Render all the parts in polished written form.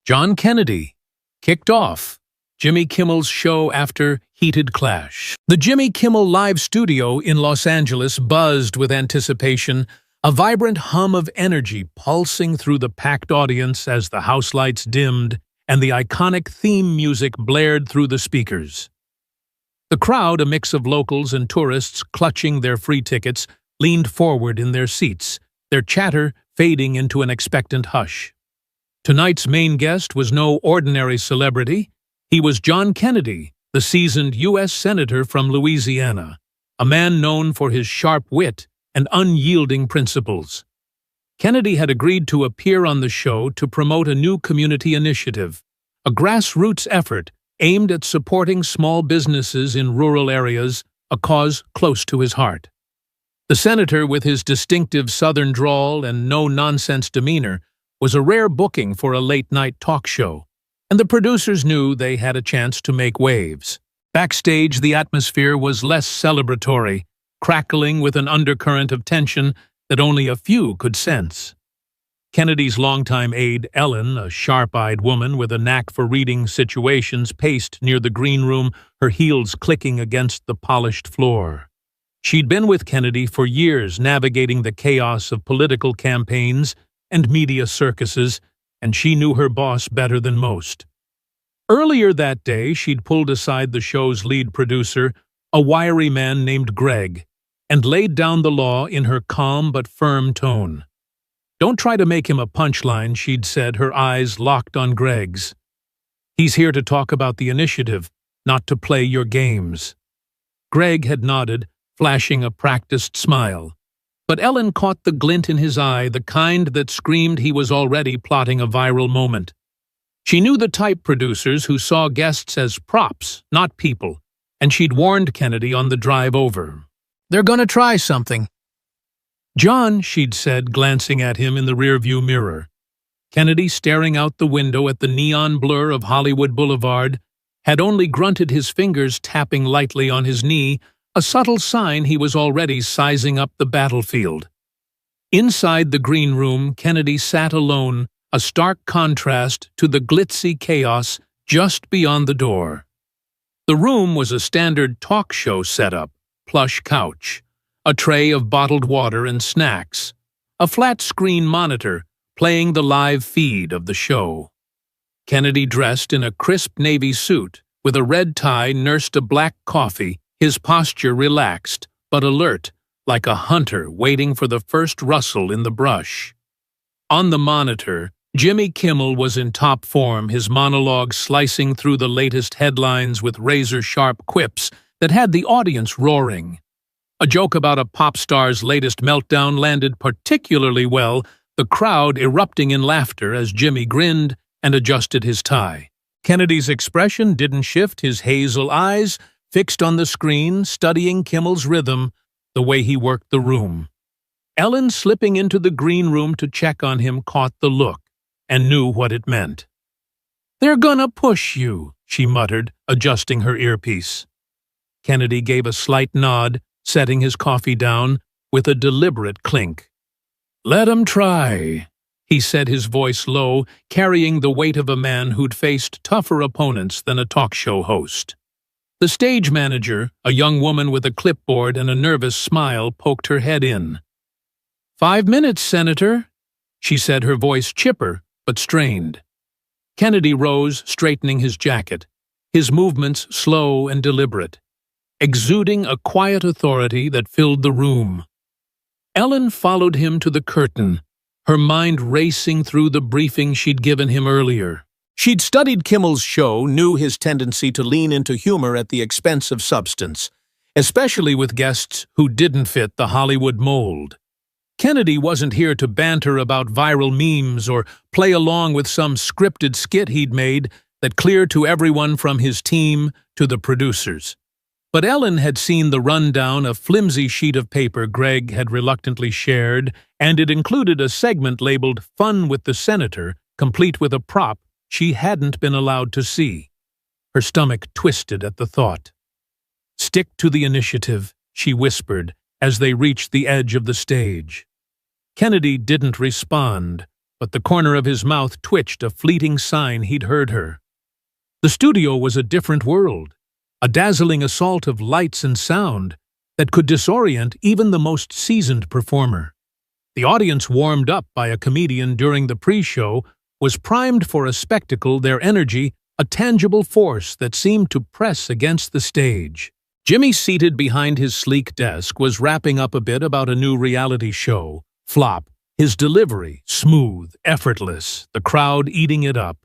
John Kennedy kicked off Jimmy Kimmel's show after heated clash. The Jimmy Kimmel Live studio in Los Angeles buzzed with anticipation, a vibrant hum of energy pulsing through the packed audience as the house lights dimmed and the iconic theme music blared through the speakers. The crowd, a mix of locals and tourists clutching their free tickets, leaned forward in their seats, their chatter fading into an expectant hush. Tonight's main guest was no ordinary celebrity. He was John Kennedy, the seasoned U.S. Senator from Louisiana, a man known for his sharp wit and unyielding principles. Kennedy had agreed to appear on the show to promote a new community initiative, a grassroots effort aimed at supporting small businesses in rural areas, a cause close to his heart. The senator, with his distinctive Southern drawl and no-nonsense demeanor, was a rare booking for a late-night talk show, and the producers knew they had a chance to make waves. Backstage, the atmosphere was less celebratory, crackling with an undercurrent of tension that only a few could sense. Kennedy's longtime aide, Ellen, a sharp-eyed woman with a knack for reading situations, paced near the green room, her heels clicking against the polished floor. She'd been with Kennedy for years, navigating the chaos of political campaigns and media circuses, and she knew her boss better than most. Earlier that day, she'd pulled aside the show's lead producer, a wiry man named Greg, and laid down the law in her calm but firm tone. "Don't try to make him a punchline," she'd said, her eyes locked on Greg's. "He's here to talk about the initiative, not to play your games." Greg had nodded, flashing a practiced smile. But Ellen caught the glint in his eye, the kind that screamed he was already plotting a viral moment. She knew the type, producers who saw guests as props, not people, and she'd warned Kennedy on the drive over. "They're gonna try something." "John," she'd said, glancing at him in the rearview mirror. Kennedy, staring out the window at the neon blur of Hollywood Boulevard, had only grunted, his fingers tapping lightly on his knee, a subtle sign he was already sizing up the battlefield. Inside the green room, Kennedy sat alone, a stark contrast to the glitzy chaos just beyond the door. The room was a standard talk show setup: plush couch, a tray of bottled water and snacks, a flat-screen monitor playing the live feed of the show. Kennedy, dressed in a crisp navy suit with a red tie, nursed a black coffee, his posture relaxed but alert, like a hunter waiting for the first rustle in the brush. On the monitor, Jimmy Kimmel was in top form, his monologue slicing through the latest headlines with razor-sharp quips that had the audience roaring. A joke about a pop star's latest meltdown landed particularly well, the crowd erupting in laughter as Jimmy grinned and adjusted his tie. Kennedy's expression didn't shift, his hazel eyes fixed on the screen, studying Kimmel's rhythm, the way he worked the room. Ellen, slipping into the green room to check on him, caught the look and knew what it meant. "They're gonna push you," she muttered, adjusting her earpiece. Kennedy gave a slight nod, setting his coffee down with a deliberate clink. "Let 'em try," he said, his voice low, carrying the weight of a man who'd faced tougher opponents than a talk show host. The stage manager, a young woman with a clipboard and a nervous smile, poked her head in. "5 minutes, Senator," she said, her voice chipper but strained. Kennedy rose, straightening his jacket, his movements slow and deliberate, exuding a quiet authority that filled the room. Ellen followed him to the curtain, her mind racing through the briefing she'd given him earlier. She'd studied Kimmel's show, knew his tendency to lean into humor at the expense of substance, especially with guests who didn't fit the Hollywood mold. Kennedy wasn't here to banter about viral memes or play along with some scripted skit he'd made that clear to everyone from his team to the producers. But Ellen had seen the rundown, a flimsy sheet of paper Greg had reluctantly shared, and it included a segment labeled "Fun with the Senator," complete with a prop she hadn't been allowed to see. Her stomach twisted at the thought. "Stick to the initiative," she whispered as they reached the edge of the stage. Kennedy didn't respond, but the corner of his mouth twitched, a fleeting sign he'd heard her. The studio was a different world, a dazzling assault of lights and sound that could disorient even the most seasoned performer. The audience, warmed up by a comedian during the pre-show, was primed for a spectacle, their energy a tangible force that seemed to press against the stage. Jimmy, seated behind his sleek desk, was wrapping up a bit about a new reality show, Flop, his delivery smooth, effortless, the crowd eating it up.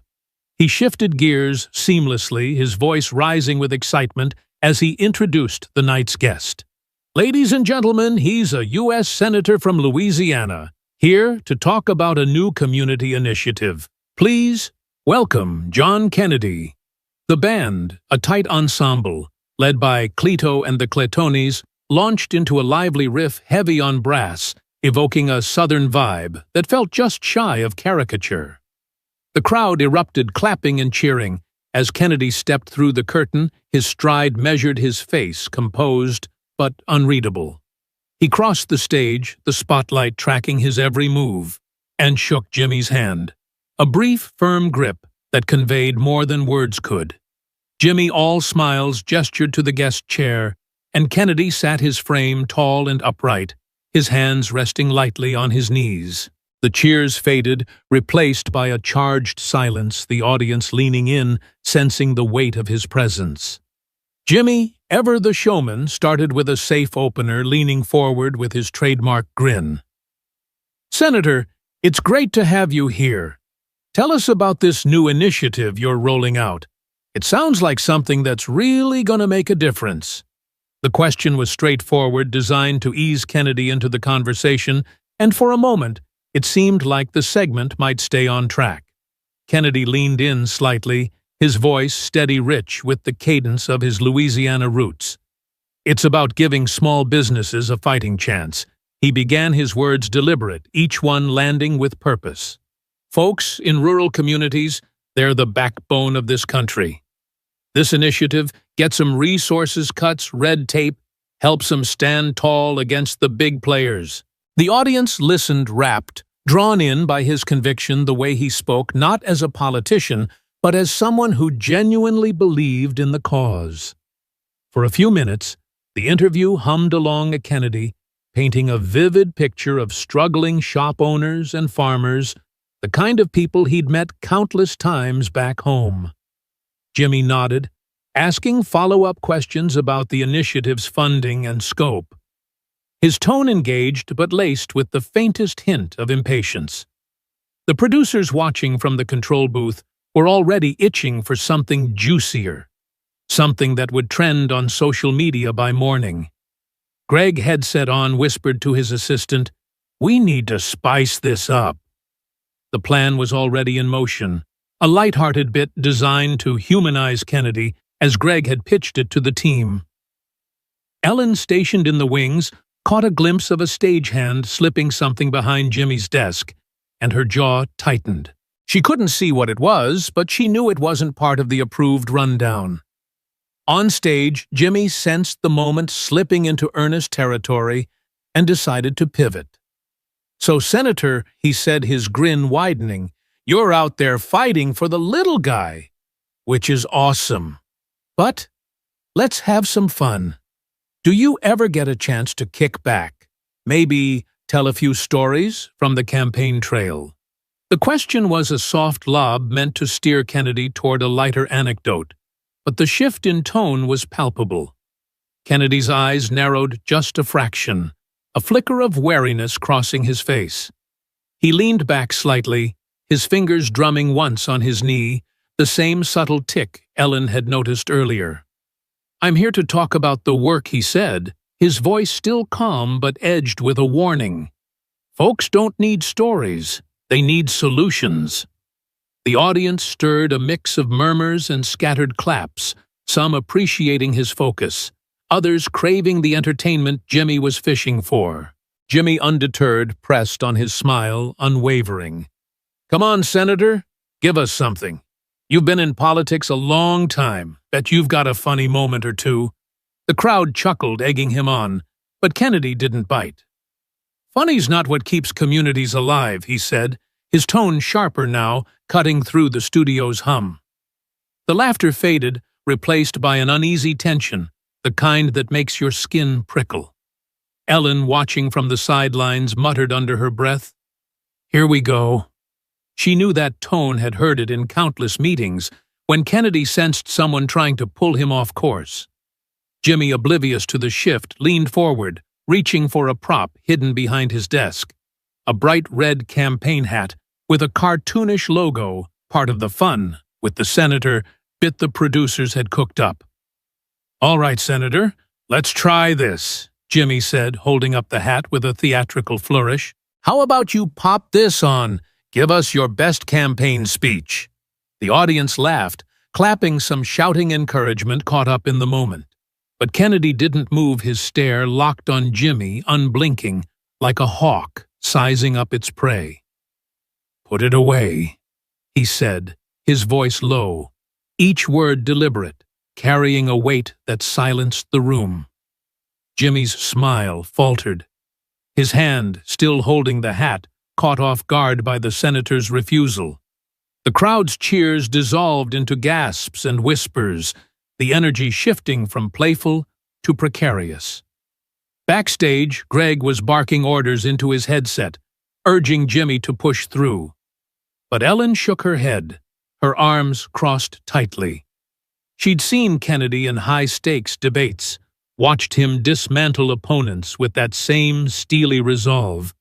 He shifted gears seamlessly, his voice rising with excitement as he introduced the night's guest. Ladies and gentlemen, he's a U.S. Senator from Louisiana, here to talk about a new community initiative. Please welcome John Kennedy. The band, a tight ensemble, led by Cleto and the Cletones, launched into a lively riff heavy on brass, evoking a southern vibe that felt just shy of caricature. The crowd erupted, clapping and cheering. As Kennedy stepped through the curtain, his stride measured, his face composed but unreadable. He crossed the stage, the spotlight tracking his every move, and shook Jimmy's hand. A brief, firm grip that conveyed more than words could. Jimmy, all smiles, gestured to the guest chair, and Kennedy sat his frame tall and upright, his hands resting lightly on his knees. The cheers faded, replaced by a charged silence, the audience leaning in, sensing the weight of his presence. Jimmy, ever the showman, started with a safe opener, leaning forward with his trademark grin. "Senator, it's great to have you here. Tell us about this new initiative you're rolling out. It sounds like something that's really going to make a difference." The question was straightforward, designed to ease Kennedy into the conversation, and for a moment, it seemed like the segment might stay on track. Kennedy leaned in slightly, his voice steady, rich with the cadence of his Louisiana roots. "It's about giving small businesses a fighting chance." He began, his words deliberate, each one landing with purpose. "Folks in rural communities, they're the backbone of this country. This initiative gets them resources cuts, red tape, helps them stand tall against the big players." The audience listened, rapt, drawn in by his conviction, the way he spoke, not as a politician, but as someone who genuinely believed in the cause. For a few minutes, the interview hummed along at Kennedy, painting a vivid picture of struggling shop owners and farmers, the kind of people he'd met countless times back home. Jimmy nodded, asking follow-up questions about the initiative's funding and scope. His tone engaged but laced with the faintest hint of impatience. The producers watching from the control booth were already itching for something juicier, something that would trend on social media by morning. Greg, headset on, whispered to his assistant, "We need to spice this up." The plan was already in motion, a light-hearted bit designed to humanize Kennedy as Greg had pitched it to the team. Ellen, stationed in the wings, caught a glimpse of a stagehand slipping something behind Jimmy's desk, and her jaw tightened. She couldn't see what it was, but she knew it wasn't part of the approved rundown. On stage, Jimmy sensed the moment slipping into earnest territory and decided to pivot. "So, Senator," he said, his grin widening, "you're out there fighting for the little guy, which is awesome. But let's have some fun. Do you ever get a chance to kick back, maybe tell a few stories from the campaign trail?" The question was a soft lob meant to steer Kennedy toward a lighter anecdote, but the shift in tone was palpable. Kennedy's eyes narrowed just a fraction, a flicker of wariness crossing his face. He leaned back slightly, his fingers drumming once on his knee, the same subtle tick Ellen had noticed earlier. "I'm here to talk about the work," he said, his voice still calm but edged with a warning. "Folks don't need stories, they need solutions." The audience stirred, a mix of murmurs and scattered claps, some appreciating his focus, others craving the entertainment Jimmy was fishing for. Jimmy, undeterred, pressed on his smile, unwavering. "Come on, Senator, give us something. You've been in politics a long time. Bet you've got a funny moment or two." The crowd chuckled, egging him on, but Kennedy didn't bite. "Funny's not what keeps communities alive," he said, his tone sharper now, cutting through the studio's hum. The laughter faded, replaced by an uneasy tension, the kind that makes your skin prickle. Ellen, watching from the sidelines, muttered under her breath, "Here we go." She knew that tone, had heard it in countless meetings, when Kennedy sensed someone trying to pull him off course. Jimmy, oblivious to the shift, leaned forward, reaching for a prop hidden behind his desk. A bright red campaign hat with a cartoonish logo, part of the fun, with the senator, bit the producers had cooked up. "All right, Senator, let's try this," Jimmy said, holding up the hat with a theatrical flourish. "How about you pop this on? Give us your best campaign speech." The audience laughed, clapping, some shouting encouragement caught up in the moment. But Kennedy didn't move, his stare locked on Jimmy, unblinking, like a hawk sizing up its prey. "Put it away," he said, his voice low, each word deliberate, carrying a weight that silenced the room. Jimmy's smile faltered. His hand, still holding the hat, caught off guard by the senator's refusal. The crowd's cheers dissolved into gasps and whispers, the energy shifting from playful to precarious. Backstage, Greg was barking orders into his headset, urging Jimmy to push through. But Ellen shook her head, her arms crossed tightly. She'd seen Kennedy in high-stakes debates, watched him dismantle opponents with that same steely resolve.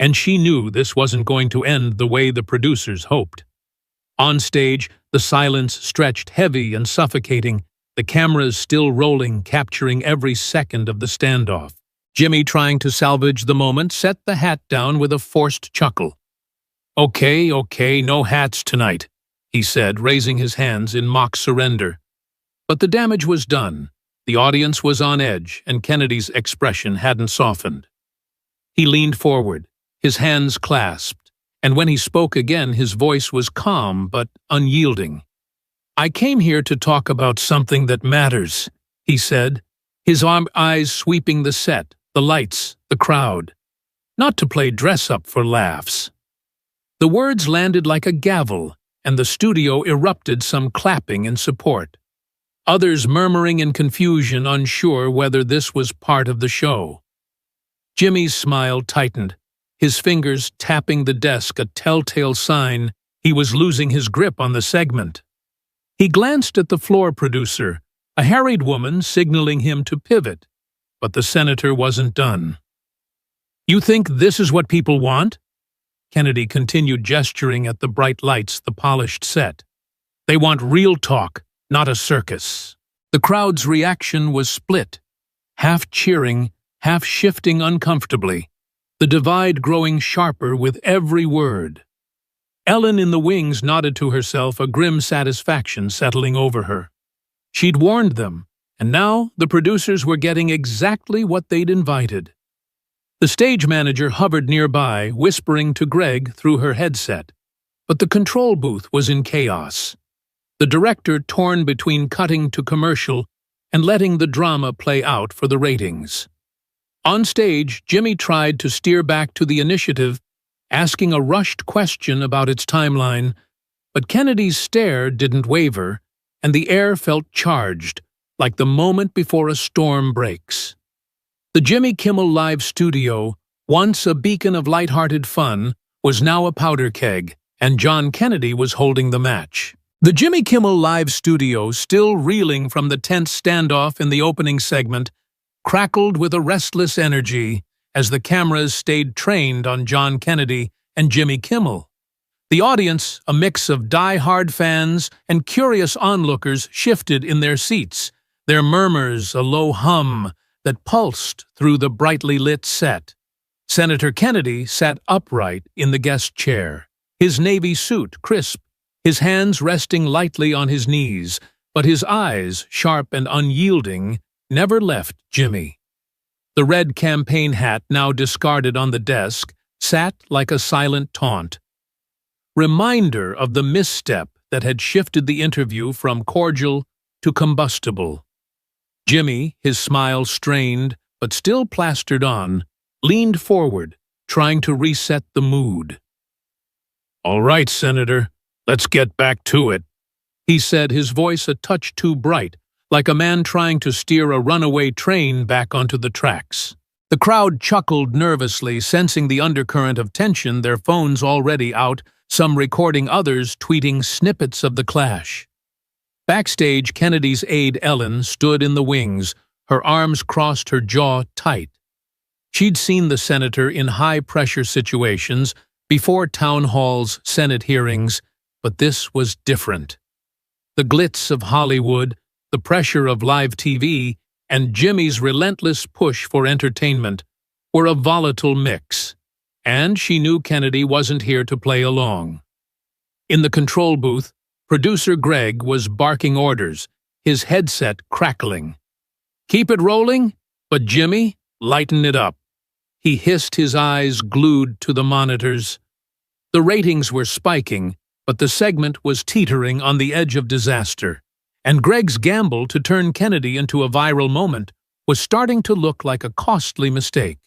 And she knew this wasn't going to end the way the producers hoped. On stage, the silence stretched heavy and suffocating, the cameras still rolling, capturing every second of the standoff. Jimmy, trying to salvage the moment, set the hat down with a forced chuckle. Okay, no hats tonight," he said, raising his hands in mock surrender. But the damage was done. The audience was on edge, and Kennedy's expression hadn't softened. He leaned forward, his hands clasped, and when he spoke again, his voice was calm but unyielding. "I came here to talk about something that matters," he said, his eyes sweeping the set, the lights, the crowd. "Not to play dress-up for laughs." The words landed like a gavel, and the studio erupted, some clapping in support. Others murmuring in confusion, unsure whether this was part of the show. Jimmy's smile tightened, his fingers tapping the desk, a telltale sign he was losing his grip on the segment. He glanced at the floor producer, a harried woman signaling him to pivot, but the senator wasn't done. "You think this is what people want?" Kennedy continued, gesturing at the bright lights, the polished set. "They want real talk, not a circus." The crowd's reaction was split, half cheering, half shifting uncomfortably, the divide growing sharper with every word. Ellen in the wings nodded to herself, a grim satisfaction settling over her. She'd warned them, and now the producers were getting exactly what they'd invited. The stage manager hovered nearby, whispering to Greg through her headset, but the control booth was in chaos. The director torn between cutting to commercial and letting the drama play out for the ratings. On stage, Jimmy tried to steer back to the initiative, asking a rushed question about its timeline, but Kennedy's stare didn't waver, and the air felt charged, like the moment before a storm breaks. The Jimmy Kimmel Live studio, once a beacon of light-hearted fun, was now a powder keg, and John Kennedy was holding the match. The Jimmy Kimmel Live studio, still reeling from the tense standoff in the opening segment, crackled with a restless energy as the cameras stayed trained on John Kennedy and Jimmy Kimmel. The audience, a mix of die-hard fans and curious onlookers, shifted in their seats, their murmurs a low hum that pulsed through the brightly lit set. Senator Kennedy sat upright in the guest chair, his navy suit crisp, his hands resting lightly on his knees, but his eyes, sharp and unyielding, never left Jimmy. The red campaign hat, now discarded on the desk, sat like a silent taunt. Reminder of the misstep that had shifted the interview from cordial to combustible. Jimmy, his smile strained but still plastered on, leaned forward, trying to reset the mood. "All right, Senator, let's get back to it," he said, his voice a touch too bright, like a man trying to steer a runaway train back onto the tracks. The crowd chuckled nervously, sensing the undercurrent of tension, their phones already out, some recording, others tweeting snippets of the clash. Backstage, Kennedy's aide Ellen stood in the wings, her arms crossed, her jaw tight. She'd seen the senator in high-pressure situations, before town halls, Senate hearings, but this was different. The glitz of Hollywood, the pressure of live TV, and Jimmy's relentless push for entertainment were a volatile mix, and she knew Kennedy wasn't here to play along. In the control booth, producer Greg was barking orders, his headset crackling. "Keep it rolling, but Jimmy, lighten it up," he hissed, his eyes glued to the monitors. The ratings were spiking, but the segment was teetering on the edge of disaster, and Greg's gamble to turn Kennedy into a viral moment was starting to look like a costly mistake.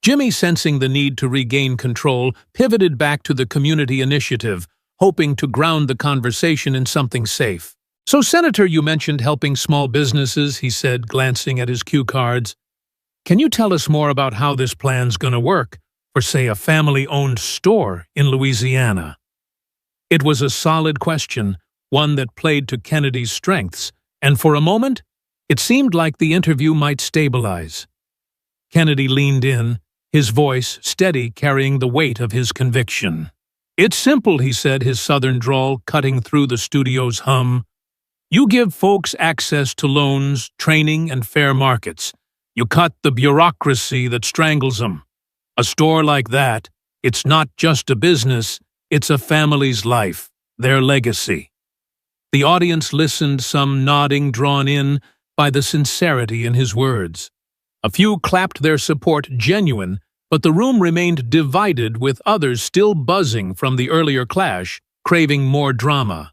Jimmy, sensing the need to regain control, pivoted back to the community initiative, hoping to ground the conversation in something safe. "So, Senator, you mentioned helping small businesses," he said, glancing at his cue cards. "Can you tell us more about how this plan's gonna work for, say, a family-owned store in Louisiana?" It was a solid question, one that played to Kennedy's strengths, and for a moment, it seemed like the interview might stabilize. Kennedy leaned in, his voice steady, carrying the weight of his conviction. "It's simple," he said, his southern drawl cutting through the studio's hum. "You give folks access to loans, training, and fair markets. You cut the bureaucracy that strangles them. A store like that, it's not just a business, it's a family's life, their legacy." The audience listened, some nodding, drawn in by the sincerity in his words. A few clapped their support genuine, but the room remained divided, with others still buzzing from the earlier clash, craving more drama.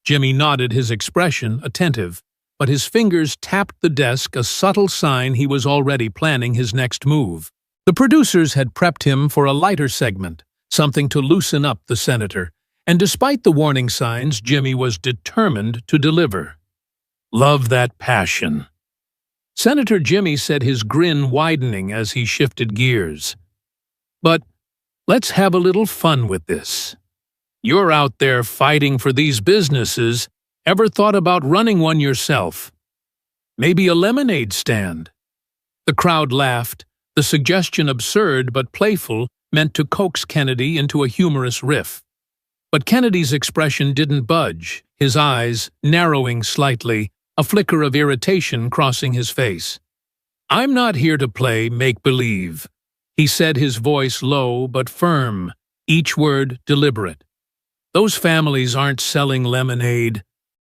Jimmy nodded, his expression attentive, but his fingers tapped the desk, a subtle sign he was already planning his next move. The producers had prepped him for a lighter segment, something to loosen up the senator, and despite the warning signs, Jimmy was determined to deliver. "Love that passion." Senator Jimmy said, his grin widening as he shifted gears. "But let's have a little fun with this. You're out there fighting for these businesses. Ever thought about running one yourself? Maybe a lemonade stand?" The crowd laughed, the suggestion absurd but playful, meant to coax Kennedy into a humorous riff. But Kennedy's expression didn't budge, his eyes narrowing slightly, a flicker of irritation crossing his face. "I'm not here to play make-believe," he said, his voice low but firm, each word deliberate. "Those families aren't selling lemonade.